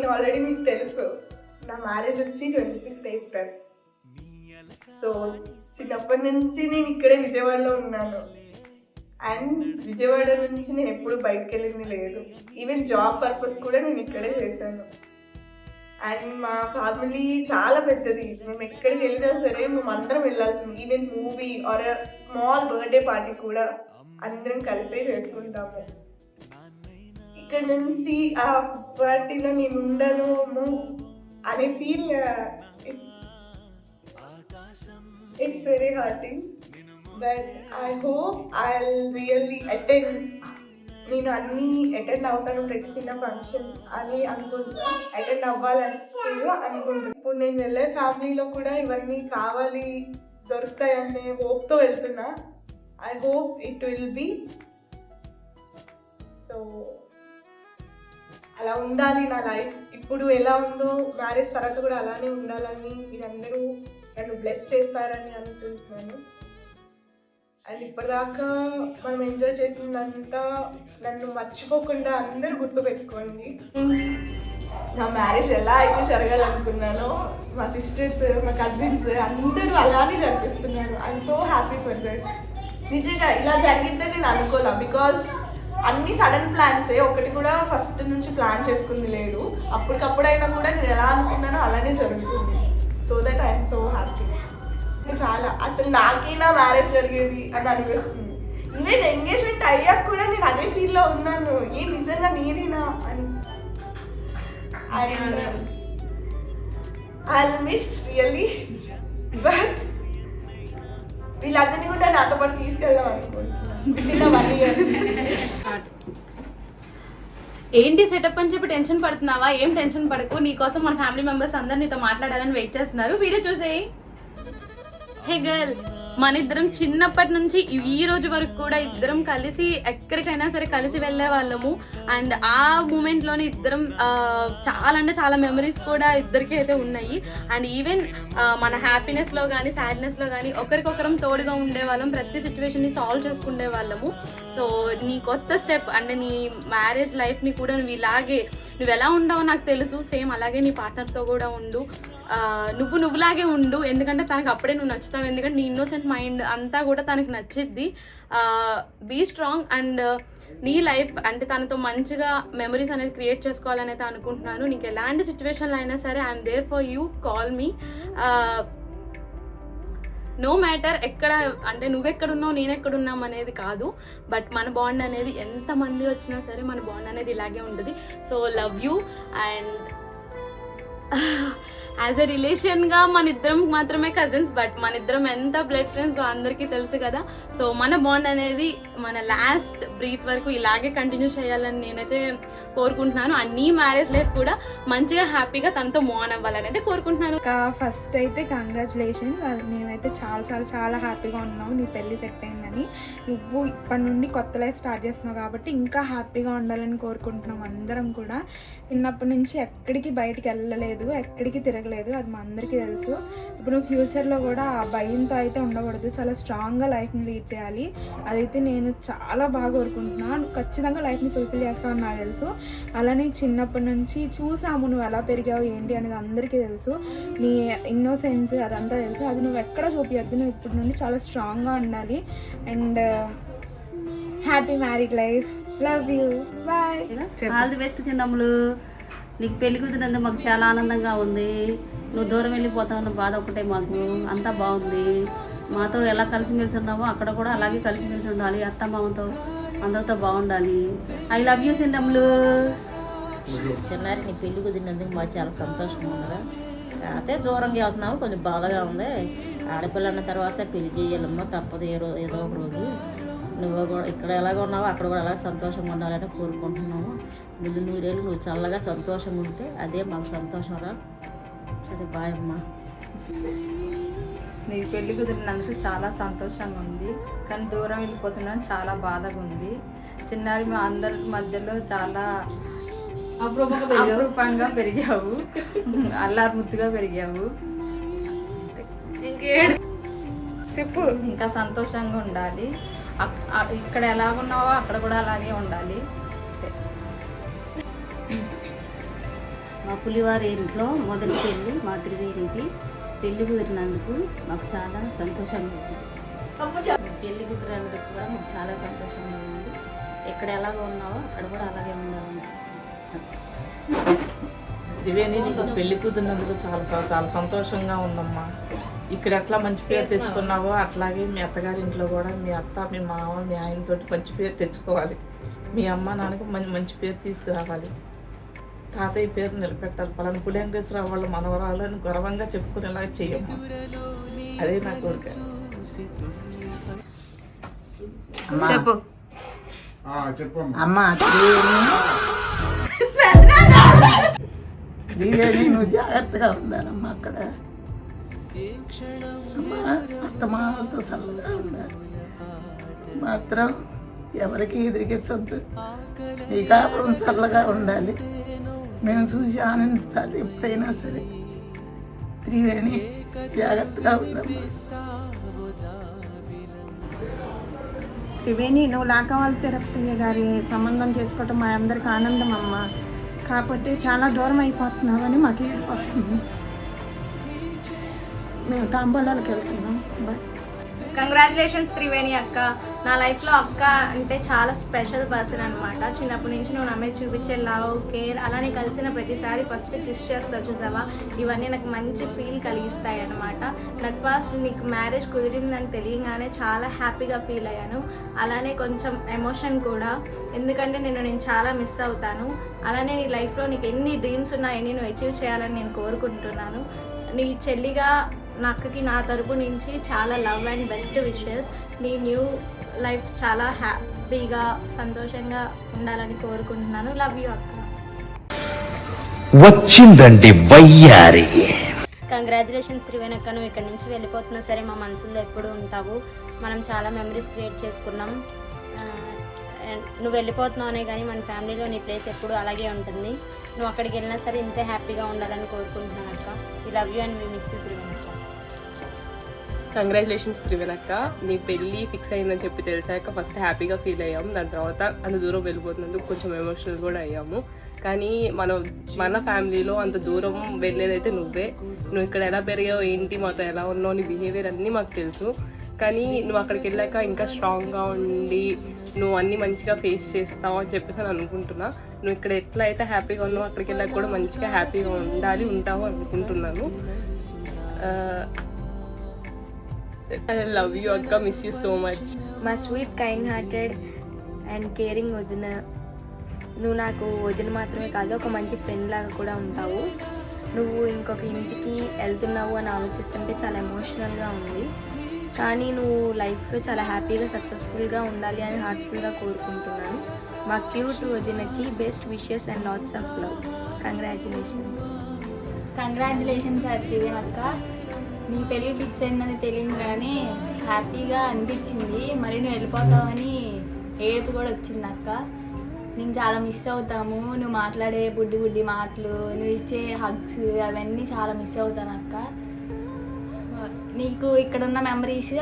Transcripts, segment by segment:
నేను ఆల్రెడీ మీకు తెలుసు నా మ్యారేజ్ వచ్చి 26th April. సో చిన్నప్పటి నుంచి నేను ఇక్కడే విజయవాడలో ఉన్నాను. అండ్ విజయవాడ నుంచి నేను ఎప్పుడు బయటకు వెళ్ళింది లేదు. ఈవెన్ జాబ్ పర్పస్ కూడా నేను ఇక్కడే చేశాను. అండ్ మా ఫ్యామిలీ చాలా పెద్దది. మేము ఎక్కడికి వెళ్ళినా సరే మేము అందరం వెళ్ళాల్సింది. Even movie or small birthday party కూడా అందరం కలిపే చేసుకుంటాము. ఇక్కడ నుంచి ఆ పార్టీలో నేను ఉండను అనే feel it's very hurting. But I hope I really attend. నేను అన్నీ అటెండ్ అవుతాను, ప్రతి చిన్న ఫంక్షన్ అని అనుకుంటున్నా, అటెండ్ అవ్వాలని అనుకుంటున్నాను. ఇప్పుడు నేను వెళ్ళే ఫ్యామిలీలో కూడా ఇవన్నీ కావాలి, దొరుకుతాయనే హోప్తో వెళ్తున్నా. I hope it will be. So అలా ఉండాలి నా లైఫ్. ఇప్పుడు ఎలా ఉందో మ్యారేజ్ తర్వాత కూడా అలానే ఉండాలని మీరందరూ నన్ను బ్లెస్ చేస్తారని అనుకుంటున్నాను. అండ్ ఇప్పటిదాకా మనం ఎంజాయ్ చేసిందంతా నన్ను మర్చిపోకుండా అందరూ గుర్తుపెట్టుకోండి. నా మ్యారేజ్ ఎలా అయితే జరగాలనుకున్నానో మా సిస్టర్స్, మా కజిన్స్ అందరూ అలానే జరిపిస్తున్నారు. I'm so happy for that. నిజంగా ఇలా జరిగితే నేను అనుకోలే, బికాస్ అన్ని సడన్ ప్లాన్సే, ఒకటి కూడా ఫస్ట్ నుంచి ప్లాన్ చేసుకుంది లేదు. అప్పటికప్పుడైనా కూడా నేను ఎలా అనుకున్నానో అలానే జరుగుతుంది. So that I'm so happy. చాలా అసలు నాకేనా మ్యారేజ్ జరిగేది అని అనిపిస్తుంది. ఈవెన్ ఎంగేజ్మెంట్ అయ్యాక కూడా నేను అదే ఫీల్లో ఉన్నాను, ఏ నిజంగా నేనేనా అని. I miss really. బట్ వీళ్ళందరినీ కూడా నాతో పాటు తీసుకెళ్దాం అనుకుంటున్నాను. ఏంటి సెటప్ అని చెప్పి టెన్షన్ పడుతున్నావా? ఏం టెన్షన్ పడకు, నీకోసం మన ఫ్యామిలీ మెంబర్స్ అందరు నీతో మాట్లాడాలని వెయిట్ చేస్తున్నారు. వీడియో చూసేయి. హే గర్ల్, మన ఇద్దరం చిన్నప్పటి నుంచి ఈ రోజు వరకు కూడా ఇద్దరం కలిసి ఎక్కడికైనా సరే కలిసి వెళ్ళే వాళ్ళము. అండ్ ఆ మూమెంట్లోనే ఇద్దరం చాలా అంటే చాలా మెమరీస్ కూడా ఇద్దరికి అయితే ఉన్నాయి. అండ్ ఈవెన్ మన హ్యాపీనెస్లో కానీ సాడ్నెస్లో కానీ ఒకరికొకరం తోడుగా ఉండేవాళ్ళం, ప్రతి సిచ్యువేషన్ని సాల్వ్ చేసుకునే వాళ్ళము. సో నీ కొత్త స్టెప్ అంటే నీ మ్యారేజ్ లైఫ్ని కూడా నువ్వు ఎలా ఉండవో నాకు తెలుసు, సేమ్ అలాగే నీ పార్ట్నర్తో కూడా ఉండు. నువ్వులాగే ఉండు, ఎందుకంటే తనకు అప్పుడే నువ్వు నచ్చుతావు. ఎందుకంటే నీ ఇన్నోసెంట్ మైండ్ అంతా కూడా తనకు నచ్చిద్ది. బీ స్ట్రాంగ్ అండ్ నీ లైఫ్ అంటే తనతో మంచిగా మెమరీస్ అనేది క్రియేట్ చేసుకోవాలని అయితే అనుకుంటున్నాను. నీకు ఎలాంటి సిచ్యువేషన్లో అయినా సరే I'm there for you, call me. No matter ఎక్కడ అంటే నువ్వెక్కడున్నావు నేనెక్కడున్నాం అనేది కాదు, బట్ మన బాండ్ అనేది ఎంతమంది వచ్చినా సరే మన బాండ్ అనేది ఇలాగే ఉంటుంది. So love you. And as a రిలేషన్గా మన ఇద్దరం మాత్రమే కజిన్స్, బట్ మన ఇద్దరం ఎంత బ్లడ్ ఫ్రెండ్స్ అందరికీ తెలుసు కదా. సో మన బాండ్ అనేది మన లాస్ట్ బ్రీత్ వరకు ఇలాగే కంటిన్యూ చేయాలని నేనైతే కోరుకుంటున్నాను. అండ్ నీ మ్యారేజ్ లైఫ్ కూడా మంచిగా హ్యాపీగా తనతో మూవ్ అవ్వాలని అయితే కోరుకుంటున్నాను. ఫస్ట్ అయితే కంగ్రాచులేషన్స్. మేమైతే చాలా చాలా చాలా హ్యాపీగా ఉన్నాము నీ పెళ్ళి సెట్ అయిందని. నువ్వు ఇప్పటి నుండి కొత్త లైఫ్ స్టార్ట్ చేస్తున్నావు కాబట్టి ఇంకా హ్యాపీగా ఉండాలని కోరుకుంటున్నాం అందరం కూడా. చిన్నప్పటి నుంచి ఎక్కడికి బయటికి వెళ్ళలేదు, ఎక్కడికి తిరగలేదు, అది మా అందరికీ తెలుసు. ఇప్పుడు నువ్వు ఫ్యూచర్లో కూడా ఆ భయంతో అయితే ఉండకూడదు, చాలా స్ట్రాంగ్గా లైఫ్ని లీడ్ చేయాలి. అదైతే నేను చాలా బాగా కోరుకుంటున్నాను. నువ్వు ఖచ్చితంగా లైఫ్ని ఫుల్ఫిల్ చేస్తావు నాకు తెలుసు. అలానే చిన్నప్పటి నుంచి చూసాము నువ్వు ఎలా పెరిగావు ఏంటి అనేది అందరికీ తెలుసు. నీ ఇన్నోసెన్స్ అదంతా తెలుసు. అది నువ్వు ఎక్కడ చూపించద్దు. నువ్వు ఇప్పటి నుండి చాలా స్ట్రాంగ్గా ఉండాలి. And happy married life. Love you. Bye. All the best చిన్నమ్ములు. నీకు పెళ్లి కుదిరినందుకు మాకు చాలా ఆనందంగా ఉంది. నువ్వు దూరం వెళ్ళిపోతావన్న బాధ ఒకటే మాకు. అంతా బాగుంది. మాతో ఎలా కలిసిమెలిసి ఉన్నామో అక్కడ కూడా అలాగే కలిసిమెలిసి ఉండాలి. అత్త మామతో అందరితో బాగుండాలి. ఐ లవ్ యూ చిన్నమ్ములు. చిన్నారి నీ పెళ్లి కుదిరినందుకు మాకు చాలా సంతోషంగా ఉందా. అయితే దూరంగా వెళ్తున్నాము, కొంచెం బాధగా ఉంది. ఆడపిల్ల అన్న తర్వాత పెళ్లి చేయాలమ్మా, తప్పదు ఏదో ఒక రోజు. నువ్వు కూడా ఇక్కడ ఎలాగ ఉన్నావో అక్కడ కూడా అలాగే సంతోషంగా ఉండాలని కోరుకుంటున్నాము. ముందు నూరేళ్ళు నువ్వు చల్లగా సంతోషంగా ఉంటే అదే మాకు సంతోషంరా. సరే బాయ్ అమ్మా. నీ పెళ్లి కుదిరినందుకు చాలా సంతోషంగా ఉంది, కానీ దూరం వెళ్ళిపోతున్నాను చాలా బాధగా ఉంది. చిన్నారి మా అందరి మధ్యలో చాలా అపురూపంగా పెరిగావు, అల్లారు ముద్దుగా పెరిగావు. చెప్పు. ఇంకా సంతోషంగా ఉండాలి. ఇక్కడ ఎలాగున్నావో అక్కడ కూడా అలాగే ఉండాలి. మా పులివారి ఇంట్లో మొదటి పెళ్ళి మా త్రివేణికి పెళ్లి కుదిరినందుకు మాకు చాలా సంతోషంగా ఉంది. పెళ్లి కుదిరినందుకు కూడా మాకు చాలా సంతోషంగా ఉంది. ఎక్కడ ఎలాగ ఉన్నావో అక్కడ కూడా అలాగే ఉండాలి. త్రివేణి, నీకు పెళ్లి కుదిరినందుకు చాలా సంతోషంగా ఉందమ్మా. ఇక్కడ ఎట్లా మంచి పేరు తెచ్చుకున్నావో అట్లాగే మీ అత్తగారి ఇంట్లో కూడా మీ అత్త, మీ మామ, మీ ఆయనతో మంచి పేరు తెచ్చుకోవాలి. మీ అమ్మ నాన్నకు మంచి పేరు తీసుకురావాలి. తాతయ్య పేరు నిలబెట్టాలి. పలానా పులివెంకటేశ్వరరావు వాళ్ళ మనవరాలు అని గర్వంగా చెప్పుకునేలా చెయ్యమ్మా. అదే నా కోరిక. చెప్పు. అమ్మా త్రివేణి, నువ్వు జాగ్రత్తగా ఉండాలమ్మా. అక్కడ అత్తమామలతో చల్లగా ఉండాలి. మాత్రం ఎవరికి ఎదిరిగించొద్దు. నీ కాపురం చల్లగా ఉండాలి. మేము చూసి ఆనందించాలి ఎప్పుడైనా సరే. త్రివేణి, జాగ్రత్తగా ఉండమ్మా. త్రివేణి, నువ్వు లాకవాళ్ళ తిరుపతయ్య గారి సంబంధం చేసుకోవటం మా అందరికి ఆనందం అమ్మ. కాకపోతే చాలా దూరం అయిపోతున్నావని మాకు ఏడుపు వస్తుంది. మేము తాంబూలాలకు వెళ్తున్నాం. బాయ్. కంగ్రాచులేషన్స్ త్రివేణి అక్క. నా లైఫ్లో అక్క అంటే చాలా స్పెషల్ పర్సన్ అనమాట. చిన్నప్పటి నుంచి నువ్వు నా మీద చూపించే లవ్, కేర్, అలానే కలిసిన ప్రతిసారి ఫస్ట్ కిస్ చేస్తావు చూసావా, ఇవన్నీ నాకు మంచి ఫీల్ కలిగిస్తాయి అనమాట. నాకు ఫస్ట్ నీకు మ్యారేజ్ కుదిరిందని తెలియగానే చాలా హ్యాపీగా ఫీల్ అయ్యాను. అలానే కొంచెం ఎమోషన్ కూడా, ఎందుకంటే నేను చాలా మిస్ అవుతాను. అలానే నీ లైఫ్లో నీకు ఎన్ని డ్రీమ్స్ ఉన్నాయని నువ్వు అచీవ్ చేయాలని నేను కోరుకుంటున్నాను. నీ చెల్లిగా నాకు నా తరపు నుంచి చాలా లవ్ అండ్ బెస్ట్ విషెస్. నీ న్యూ లైఫ్ చాలా హ్యాపీగా సంతోషంగా ఉండాలని కోరుకుంటున్నాను. లవ్ యూ అక్క. వచ్చిందండి వయ్యారి. కంగ్రాచులేషన్స్ త్రివేణి అక్క. నువ్వు ఇక్కడి నుంచి వెళ్ళిపోతున్నా సరే మా మనసులో ఎప్పుడూ ఉంటావు. మనం చాలా మెమరీస్ క్రియేట్ చేసుకున్నాం. నువ్వు వెళ్ళిపోతున్నావు అనే కానీ మన ఫ్యామిలీలో నీ ప్లేస్ ఎప్పుడు అలాగే ఉంటుంది. నువ్వు అక్కడికి వెళ్ళినా సరే ఇంతే హ్యాపీగా ఉండాలని కోరుకుంటున్నాను అక్క. We love you and we miss you Triveni అక్క. కంగ్రాచులేషన్స్ త్రివేణక్క. నీ పెళ్ళి ఫిక్స్ అయిందని చెప్పి తెలిసాక ఫస్ట్ హ్యాపీగా ఫీల్ అయ్యాము. దాని తర్వాత అంత దూరం వెళ్ళిపోతున్నందుకు కొంచెం ఎమోషనల్ కూడా అయ్యాము. కానీ మన ఫ్యామిలీలో అంత దూరం వెళ్ళేదైతే నువ్వే. నువ్వు ఇక్కడ ఎలా పెరిగావు, ఏంటి, మాతో ఎలా ఉన్నావు, నీ బిహేవియర్ అన్నీ మాకు తెలుసు. కానీ నువ్వు అక్కడికి వెళ్ళాక ఇంకా స్ట్రాంగ్గా ఉండి నువ్వు అన్నీ మంచిగా ఫేస్ చేస్తావు అని చెప్పేసి అని అనుకుంటున్నా. నువ్వు ఇక్కడ ఎట్లా అయితే హ్యాపీగా ఉన్నావు అక్కడికి వెళ్ళాక కూడా మంచిగా హ్యాపీగా ఉంటావు అనుకుంటున్నాను. I love you akka, miss you so much. మా sweet, kind hearted and caring వదిన. నువ్వు నాకు వదిన మాత్రమే కాదు, ఒక మంచి ఫ్రెండ్ లాగా కూడా ఉంటావు. నువ్వు ఇంకొక ఇంటికి వెళ్తున్నావు అని ఆలోచిస్తుంటే చాలా ఎమోషనల్గా ఉంది. కానీ నువ్వు లైఫ్లో చాలా హ్యాపీగా సక్సెస్ఫుల్గా ఉండాలి అని హార్ట్ఫుల్గా కోరుకుంటున్నాను. మా క్యూట్ వదినకి best wishes and lots of love. Congratulations. Congratulations Triveni అక్క. నీ పెళ్ళి ఫిక్స్ అయిందని తెలియదు కానీ హ్యాపీగా అనిపించింది. మరి నువ్వు వెళ్ళిపోతావని ఏడుపు కూడా వచ్చింది అక్క. నేను చాలా మిస్ అవుతాము. నువ్వు మాట్లాడే బుడ్డి మాటలు, నువ్వు ఇచ్చే హగ్స్ అవన్నీ చాలా మిస్ అవుతాను అక్క. నీకు ఇక్కడ ఉన్న మెమరీస్,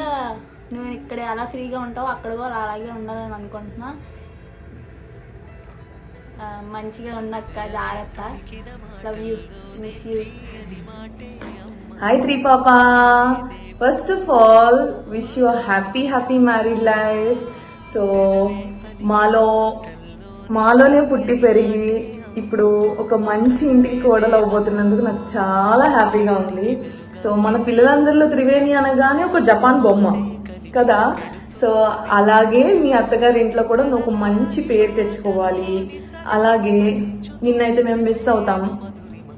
నువ్వు ఇక్కడ ఎలా ఫ్రీగా ఉంటావు అక్కడ కూడా అలాగే ఉండాలని అనుకుంటున్నా. మంచిగా ఉండక్క, జాగ్రత్త. Love you, miss you. Hi Tripapa. First of all, wish you a happy married life. So, మాలోనే పుట్టి పెరిగి ఇప్పుడు ఒక మంచి ఇంటికి కోడలు అవ్వబోతున్నందుకు నాకు చాలా హ్యాపీగా ఉంది. సో మన పిల్లలందరిలో త్రివేణి అనగానే ఒక జపాన్ బొమ్మ కదా. సో అలాగే మీ అత్తగారి ఇంట్లో కూడా నువ్వు ఒక మంచి పేరు తెచ్చుకోవాలి. అలాగే నిన్నైతే మేము మిస్ అవుతాం,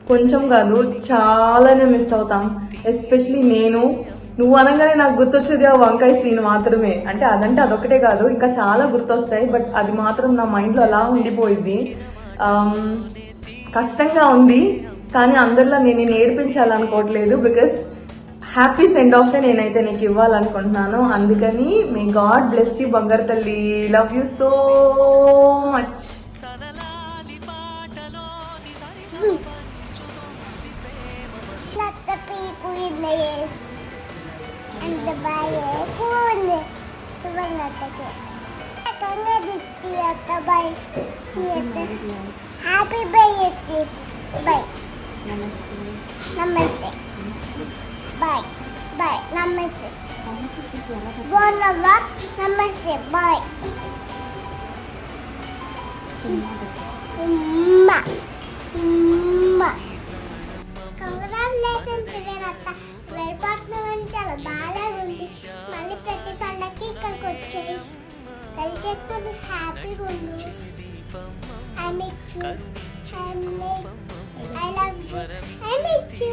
కొంచెం కాదు చాలానే మిస్ అవుతాం. ఎస్పెషలీ నువ్వు అనగానే నాకు గుర్తొచ్చేది ఆ వంకాయ సీన్ మాత్రమే. అంటే అదంటే అదొకటే కాదు, ఇంకా చాలా గుర్తొస్తాయి. బట్ అది మాత్రం నా మైండ్లో అలా ఉండిపోయింది. కష్టంగా ఉంది, కానీ అందరిలో నేను ఏడిపించాలనుకోవట్లేదు. బికాస్ హ్యాపీ సెండ్ ఆఫ్ నేనైతే నీకు ఇవ్వాలనుకుంటున్నాను. అందుకని మే గాడ్ బ్లెస్ యూ బంగారు తల్లి. Love you so much. Happy birthday. Bye. నమస్తే బాయ్ బాయ్ నమస్తే బాగున్నావా నమస్తే బాయ్ కంగ్రాచులేషన్స్ త్రివేణత్త వెళ్ళిపోతున్నామని చాలా బాగా ఉంది. మళ్ళీ ప్రతి పండగకి ఇక్కడికి వచ్చాయి. పెళ్లి చేసుకుని హ్యాపీగా ఉండు. I miss you. I love you. I miss you.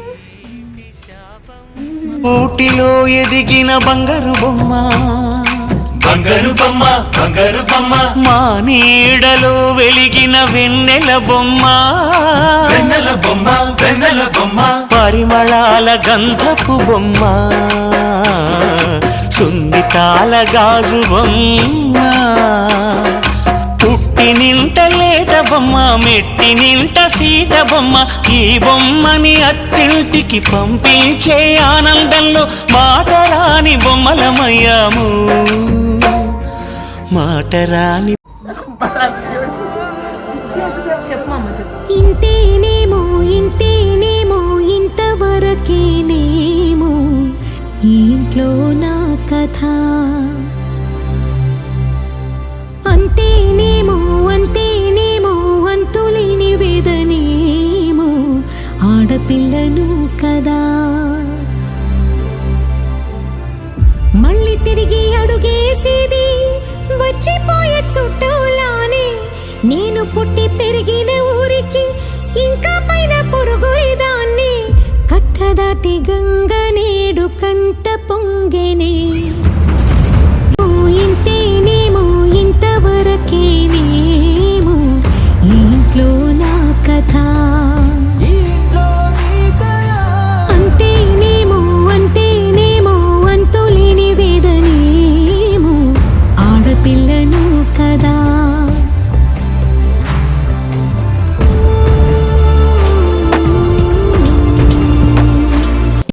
ఊటిలో ఎదిగిన బంగారు బొమ్మ, బంగారు బొమ్మ, బంగారు బొమ్మ, మా నీడలో వెలిగిన వెన్నెల బొమ్మ, వెన్నెల బొమ్మ, వెన్నెల బొమ్మ, పరిమళాల గంధపు బొమ్మ, సున్నితాల గాజు బొమ్మ, పుట్టి నింట లేత బొమ్మ, మెట్టి నింట సీత బొమ్మ, ఈ బొమ్మని అత్తింటికి పంపించే ఆనందంలో మాటరాని బొమ్మలమయ్యాము, మాటరాని. ఇంతేనేమో ఇంతేనేమో ఇంతవరకేనేమో ఇంట్లో నా కథ, అంతేనేమో అంతేనేమో అంతులేని వేదనేమో ఆడపిల్లను కదా. మళ్ళీ తిరిగి అడుగేసేది వచ్చిపోయే చుట్టూలానే, నేను పుట్టి పెరిగిన ఊరికి ఇంకా పైన పొరుగురిదాన్ని, కట్టదాటి గంగ నేడు కంట పొంగెనే, ఇంతేనేమో ఇంతవరకేనేమో ఇంట్లో నా కథ.